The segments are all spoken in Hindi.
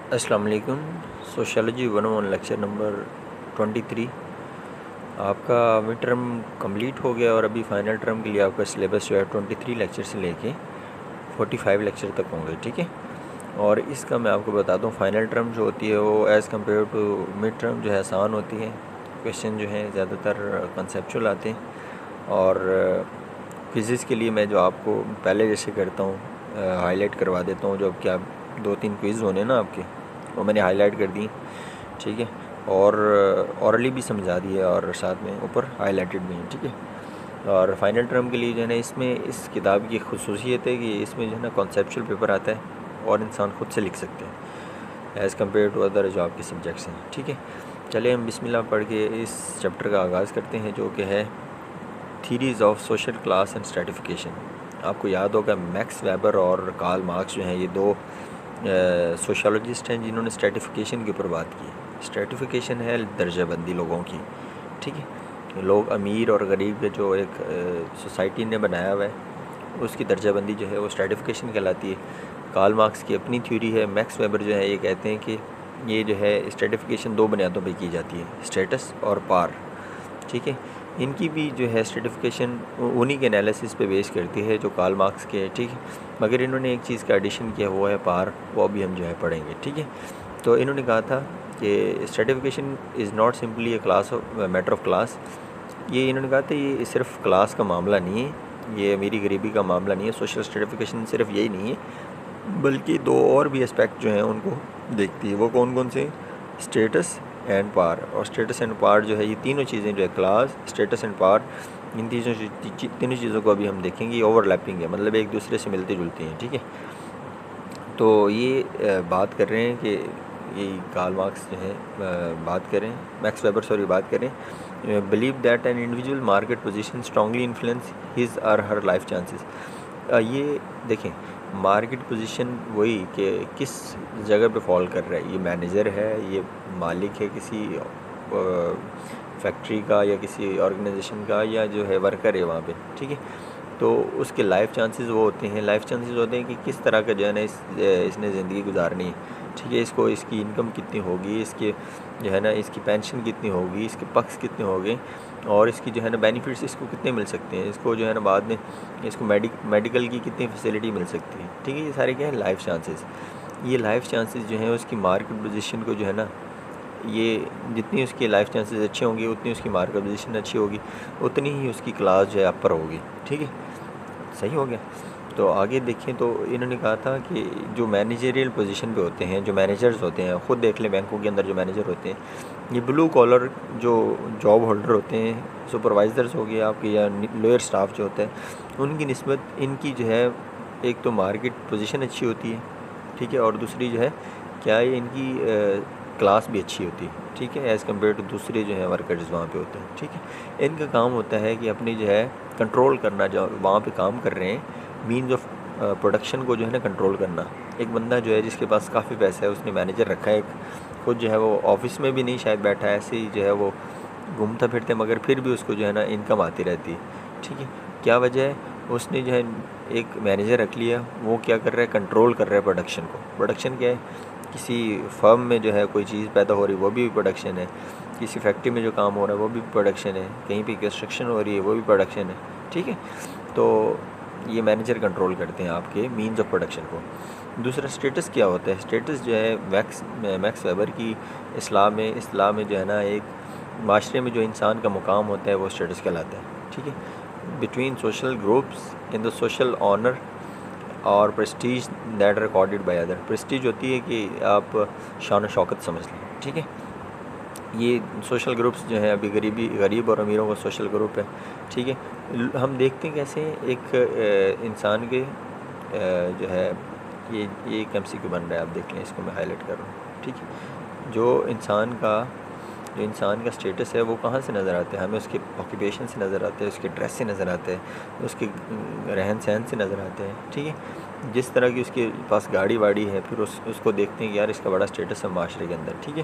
अस्सलाम वालेकुम। Sociology 101 lecture number 23। आपका मिड टर्म कम्प्लीट हो गया और अभी फ़ाइनल टर्म के लिए आपका सिलेबस जो है 23 लेक्चर से लेके 45 लेक्चर तक होंगे, ठीक है। और इसका मैं आपको बता दूं, फ़ाइनल टर्म जो होती है वो as compare to mid term जो है आसान होती है। क्वेश्चन जो हैं ज़्यादातर कंसेप्चुअल आते हैं। और क्विज़ेज़ के लिए मैं जो आपको पहले जैसे करता हूँ, हाईलाइट करवा देता हूँ। जो अब क्या 2-3 क्विज़ होने ना आपके, वो मैंने हाईलाइट कर दी, ठीक है। और ऑरली भी समझा दिए और साथ में ऊपर हाईलाइटेड भी हैं, ठीक है। और फाइनल टर्म के लिए जो है ना, इसमें इस किताब की खुसूसियत है कि इसमें जो है ना कॉन्सेप्चुअल पेपर आता है और इंसान खुद से लिख सकते हैं एज़ कम्पेयर टू अदर जो आपके सब्जेक्ट्स हैं, ठीक है। चलिए हम बिस्मिल्लाह पढ़ के इस चैप्टर का आगाज़ करते हैं, जो कि है theories of social class and stratification. आपको याद होगा मैक्स वेबर और कार्ल मार्क्स जो हैं, ये दो सोशलॉजिस्ट हैं जिन्होंने स्ट्रेटिफिकेशन के ऊपर बात की है। स्ट्रेटिफिकेशन है दर्जाबंदी लोगों की, ठीक है। लोग अमीर और गरीब के जो एक सोसाइटी ने बनाया हुआ है, उसकी दर्जाबंदी जो है वो स्ट्रेटिफिकेशन कहलाती है। कार्ल मार्क्स की अपनी थ्योरी है। मैक्स वेबर जो है ये कहते हैं कि ये जो है स्ट्रेटिफिकेशन दो बुनियादों पर की जाती है, स्टेटस और पार, ठीक है। इनकी भी जो है स्ट्रेटिफिकेशन उन्हीं के एनालिसिस पे बेस करती है जो कार्ल मार्क्स के है, ठीक है। मगर इन्होंने एक चीज़ का एडिशन किया, वो है पार, वो अभी हम जो है पढ़ेंगे, ठीक है। तो इन्होंने कहा था कि stratification is not simply A class of matter of class. ये इन्होंने कहा था ये सिर्फ क्लास का मामला नहीं है, ये अमीरी गरीबी का मामला नहीं है। सोशल स्ट्रेटिफिकेशन सिर्फ यही नहीं है, बल्कि दो और भी एस्पेक्ट जो हैं उनको देखती है। वो कौन कौन से? स्टेटस एंड पार। और स्टेटस एंड पार जो है, ये तीनों चीज़ें जो है, क्लास, स्टेटस एंड पार, इन तीनों चीज़ों को अभी हम देखेंगे। ओवरलैपिंग है, मतलब एक दूसरे से मिलती जुलती हैं, ठीक है। तो ये बात कर रहे हैं कि ये कार्ल मार्क्स जो है बात करें, मैक्स वेबर सॉरी बात करें, believe that an individual market position strongly influence his और हर लाइफ चांसेस। ये देखें, मार्केट पोजीशन वही कि किस जगह पे फॉल कर रहा है। ये मैनेजर है, ये मालिक है किसी फैक्ट्री का या किसी ऑर्गेनाइजेशन का, या जो है वर्कर है वहाँ पे, ठीक है। तो उसके लाइफ चांसेस वो होते हैं, लाइफ चांसेस होते हैं कि किस तरह का जो है ना इसने ज़िंदगी गुजारनी है, ठीक है। इसको इसकी इनकम कितनी होगी, इसके जो है ना इसकी पेंशन कितनी होगी, इसके पक्ष कितने होंगे, और इसकी जो है ना बेनिफिट्स इसको कितने मिल सकते हैं, इसको जो है ना बाद में इसको मेडिकल की कितनी फैसिलिटी मिल सकती है, ठीक है। ये सारे क्या है? Life chances. ये लाइफ चांसेस जो हैं उसकी मार्केट पोजीशन को जो है ना, ये जितनी उसके लाइफ चांसेस अच्छे होंगे उतनी उसकी मार्केट पोजीशन अच्छी होगी, उतनी ही उसकी क्लास जो है अपर होगी, ठीक है। सही हो गया। तो आगे देखें तो इन्होंने कहा था कि जो मैनेजरियल पोजीशन पे होते हैं, जो मैनेजर्स होते हैं, ख़ुद देख लें बैंकों के अंदर जो मैनेजर होते हैं, ये ब्लू कॉलर जो जॉब होल्डर होते हैं, सुपरवाइज़र्स हो गए आपके, या लोअर स्टाफ जो होता है, उनकी निस्बत इनकी जो है एक तो मार्केट पोजीशन अच्छी होती है, ठीक है। और दूसरी जो है क्या है, इनकी क्लास भी अच्छी होती है, ठीक है, एज़ कम्पेयर टू दूसरे जो है वर्कर्स वहाँ पे होते हैं, ठीक है। इनका काम होता है कि अपनी जो है कंट्रोल करना, जो वहाँ पे काम कर रहे हैं, मीन्स ऑफ प्रोडक्शन को जो है ना कंट्रोल करना। एक बंदा जो है जिसके पास काफ़ी पैसा है, उसने मैनेजर रखा है, खुद जो है वो ऑफिस में भी नहीं शायद बैठा है, ऐसे ही जो है वो घूमता फिरता है, मगर फिर भी उसको जो है ना इनकम आती रहती है, ठीक है। क्या वजह है? उसने जो है एक मैनेजर रख लिया, वो क्या कर रहा है? कंट्रोल कर रहा है प्रोडक्शन को। प्रोडक्शन क्या है? किसी फर्म में जो है कोई चीज़ पैदा हो रही है, वो भी प्रोडक्शन है। किसी फैक्ट्री में जो काम हो रहा है वो भी प्रोडक्शन है। कहीं पे कंस्ट्रक्शन हो रही है वो भी प्रोडक्शन है, ठीक है। तो ये मैनेजर कंट्रोल करते हैं आपके मीन्स ऑफ प्रोडक्शन को। दूसरा स्टेटस क्या होता है? स्टेटस जो है मैक्स वेबर की इस्लाम में जो है ना, एक माशरे में जो इंसान का मुकाम होता है वो स्टेटस कहलाता है, ठीक है। Between social groups in the social honour और prestige that recorded by other. Prestige होती है कि आप शान शौकत समझ लें, ठीक है। ये सोशल ग्रुप्स जो हैं, अभी गरीब और अमीरों का सोशल ग्रुप है, ठीक है। हम देखते हैं कैसे एक इंसान के जो है ये एक MCQ बन रहा है, आप देख लें, इसको मैं हाईलाइट कर रहा हूँ, ठीक है। जो इंसान का स्टेटस है वो कहाँ से नज़र आता है? हमें उसके ऑक्यूपेशन से नज़र आता है, उसके ड्रेस से नज़र आता है, उसके रहन सहन से नज़र आते हैं, ठीक है। जिस तरह की उसके पास गाड़ी वाड़ी है, फिर उसको देखते हैं कि यार इसका बड़ा स्टेटस है माशरे के अंदर, ठीक है।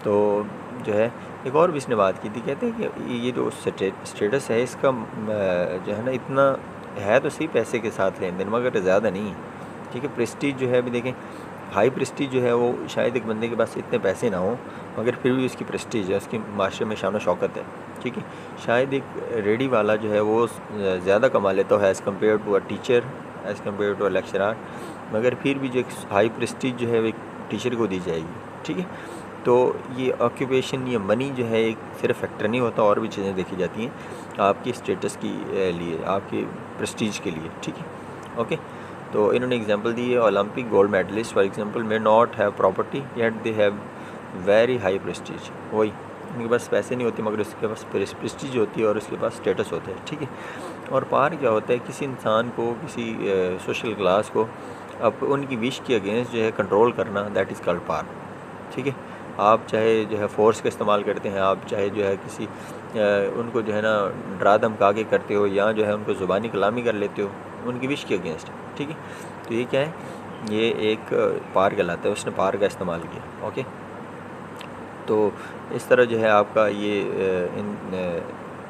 तो जो है एक और भी इसने बात की थी, कहते हैं कि ये जो स्टेटस है इसका जो है ना, इतना है तो सही पैसे के साथ लेन देन, मगर ज़्यादा नहीं है, ठीक है। प्रेस्टीज जो है, अभी देखें हाई प्रेस्टीज जो है वो शायद एक बंदे के पास इतने पैसे ना हो, मगर फिर भी उसकी प्रेस्टीज है, उसकी माशरे में शान शौकत है, ठीक है। शायद एक रेडी वाला जो है वो ज़्यादा कमा लेता है as compare to a teacher, as compare to a lecturer, मगर फिर भी जो एक हाई प्रेस्टीज जो है वो एक टीचर को दी जाएगी, ठीक है। तो ये ऑक्यूपेशन, ये मनी जो है एक सिर्फ फैक्टर नहीं होता, और भी चीज़ें देखी जाती हैं आपकी स्टेटस की लिए, आपके प्रेस्टीज के लिए, ठीक है। ओके, तो इन्होंने एग्जांपल दी है, Olympic gold medallist for example may not have property yet they have very high prestige. वही, उनके पास पैसे नहीं होते मगर उसके पास प्रेस्टीज होती है और उसके पास स्टेटस होता है, ठीक है। और पार क्या होता है, किसी इंसान को, किसी सोशल क्लास को अब उनकी विश के अगेंस्ट जो है कंट्रोल करना, दैट इज़ कॉल्ड पार, ठीक है। आप चाहे जो है फोर्स का इस्तेमाल करते हैं, आप चाहे जो है किसी उनको जो है ना डरा धमका के करते हो, या जो है उनको ज़ुबानी कलामी कर लेते हो उनकी विश के अगेंस्ट, ठीक है। तो ये क्या है, ये एक पार कहलाता है, उसने पार का इस्तेमाल किया। ओके, तो इस तरह जो है आपका ये इन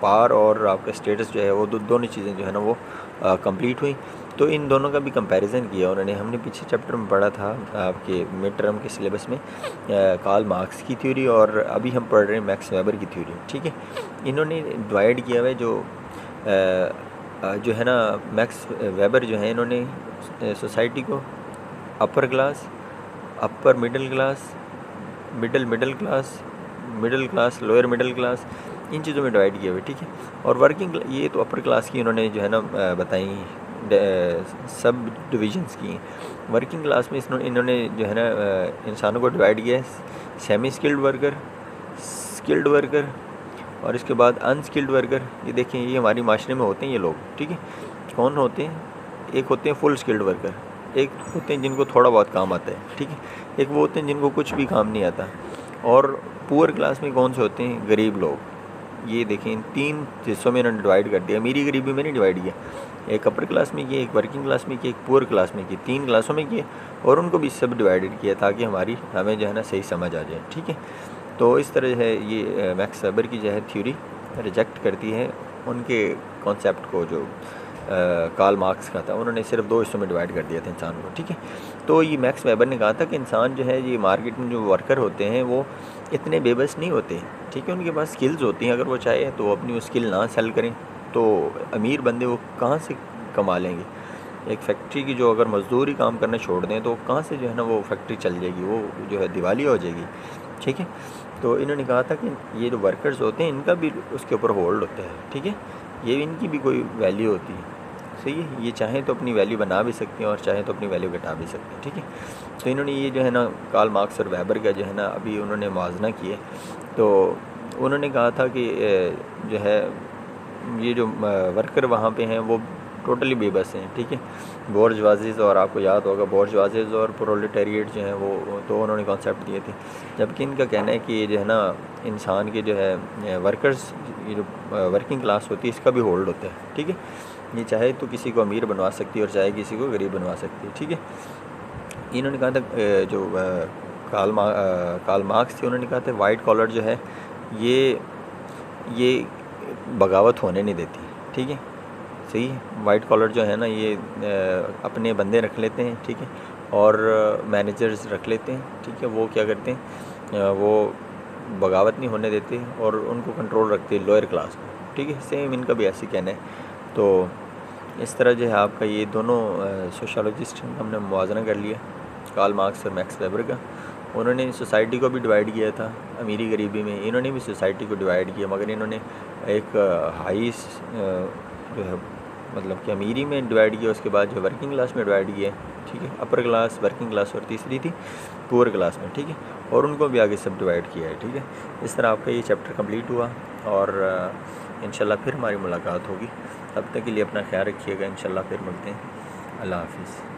पार और आपका स्टेटस जो है वो दोनों चीज़ें जो है ना वो कंप्लीट हुई। तो इन दोनों का भी कंपैरिजन किया उन्होंने। हमने पीछे चैप्टर में पढ़ा था आपके मिड टर्म के सिलेबस में कार्ल मार्क्स की थ्योरी, और अभी हम पढ़ रहे हैं मैक्स वेबर की थ्योरी, ठीक है। इन्होंने डिवाइड किया हुआ है जो है ना मैक्स वेबर जो है, इन्होंने सोसाइटी को upper class, upper middle class, middle class, middle class, lower middle class, इन चीज़ों में डिवाइड किए हुए, ठीक है। और वर्किंग, ये तो अपर क्लास की उन्होंने जो है ना बताई सब डिविजन्स की। वर्किंग क्लास में इन्होंने जो है ना इंसानों को डिवाइड किया है semi skilled worker, skilled worker, और इसके बाद अनस्किल्ड वर्कर। ये देखें, ये हमारी माशरे में होते हैं ये लोग, ठीक है। कौन होते हैं, एक होते हैं फुल स्किल्ड वर्कर, एक होते हैं जिनको थोड़ा बहुत काम आता है, ठीक है, एक वो होते हैं जिनको कुछ भी काम नहीं आता। और पुअर क्लास में कौन से होते हैं, गरीब लोग। ये देखें, इन 3 हिस्सों में इन्होंने डिवाइड कर दिया, अमीरी गरीबी में नहीं डिवाइड किया। एक अपर क्लास में किए, एक वर्किंग क्लास में किए, एक पुअर क्लास में किए, 3 क्लासों में किए, और उनको भी सब डिवाइडेड किया ताकि हमें जो है ना सही समझ आ जाए, ठीक है। तो इस तरह है ये मैक्स वेबर की जो है थ्योरी रिजेक्ट करती है उनके कॉन्सेप्ट को जो कार्ल मार्क्स का था। उन्होंने सिर्फ 2 हिस्सों में डिवाइड कर दिया था इंसान को, ठीक है। तो ये मैक्स वेबर ने कहा था कि इंसान जो है, ये मार्केट में जो वर्कर होते हैं वो इतने बेबस नहीं होते, ठीक है। उनके पास स्किल्स होती हैं, अगर वो चाहे तो अपनी वो स्किल ना सेल करें तो अमीर बंदे वो कहाँ से कमा लेंगे। एक फैक्ट्री की जो अगर मज़दूर ही काम करना छोड़ दें तो कहाँ से जो है ना वो फैक्ट्री चल जाएगी, वो जो है दिवालिया हो जाएगी, ठीक है। तो इन्होंने कहा था कि ये जो वर्कर्स होते हैं इनका भी उसके ऊपर होल्ड होता है, ठीक है। ये इनकी भी कोई वैल्यू होती है, सही है। ये चाहें तो अपनी वैल्यू बना भी सकते हैं और चाहें तो अपनी वैल्यू घटा भी सकते हैं, ठीक है। तो इन्होंने ये जो है ना कार्ल मार्क्स और वेबर का जो है ना अभी उन्होंने मुआवजा किए। तो उन्होंने कहा था कि जो है ये जो वर्कर वहाँ पे हैं वो टोटली बेबस हैं, ठीक है। बोर्जवाजीज़, और आपको याद होगा बोर्जवाजीज़ और प्रोलेटेरिएट जो हैं वो तो उन्होंने कॉन्सेप्ट दिए थे। जबकि इनका कहना है कि ये जो है ना इंसान के जो है वर्कर्स, ये जो वर्किंग क्लास होती है इसका भी होल्ड होता है, ठीक है। ये चाहे तो किसी को अमीर बनवा सकती है और चाहे किसी को गरीब बनवा सकती है, ठीक है। इन्होंने कहा था जो कार्ल मार्क्स थे, उन्होंने कहा था वाइट कॉलर जो है ये बगावत होने नहीं देती, ठीक है, सही है। वाइट कॉलर जो है ना ये अपने बंदे रख लेते हैं, ठीक है, और मैनेजर्स रख लेते हैं, ठीक है। वो क्या करते हैं, वो बगावत नहीं होने देते और उनको कंट्रोल रखते हैं लोअर क्लास को, ठीक है। सेम इनका भी ऐसे कहना है। तो इस तरह जो है आपका ये दोनों सोशोलॉजिस्ट हमने मुवाजना कर लिया, कार्ल मार्क्स और मैक्स वेबर का। उन्होंने सोसाइटी को भी डिवाइड किया था अमीरी गरीबी में, इन्होंने भी सोसाइटी को डिवाइड किया, मगर इन्होंने एक हाई जो है मतलब कि अमीरी में डिवाइड किया, उसके बाद जो वर्किंग क्लास में डिवाइड किया, ठीक है। अपर क्लास, वर्किंग क्लास और तीसरी थी पुअर क्लास में, ठीक है। और उनको भी आगे सब डिवाइड किया है, ठीक है। इस तरह आपका ये चैप्टर कंप्लीट हुआ और इंशाल्लाह फिर हमारी मुलाकात होगी। तब तक के लिए अपना ख्याल रखिएगा, इंशाल्लाह फिर मिलते हैं। अल्लाह हाफिज़।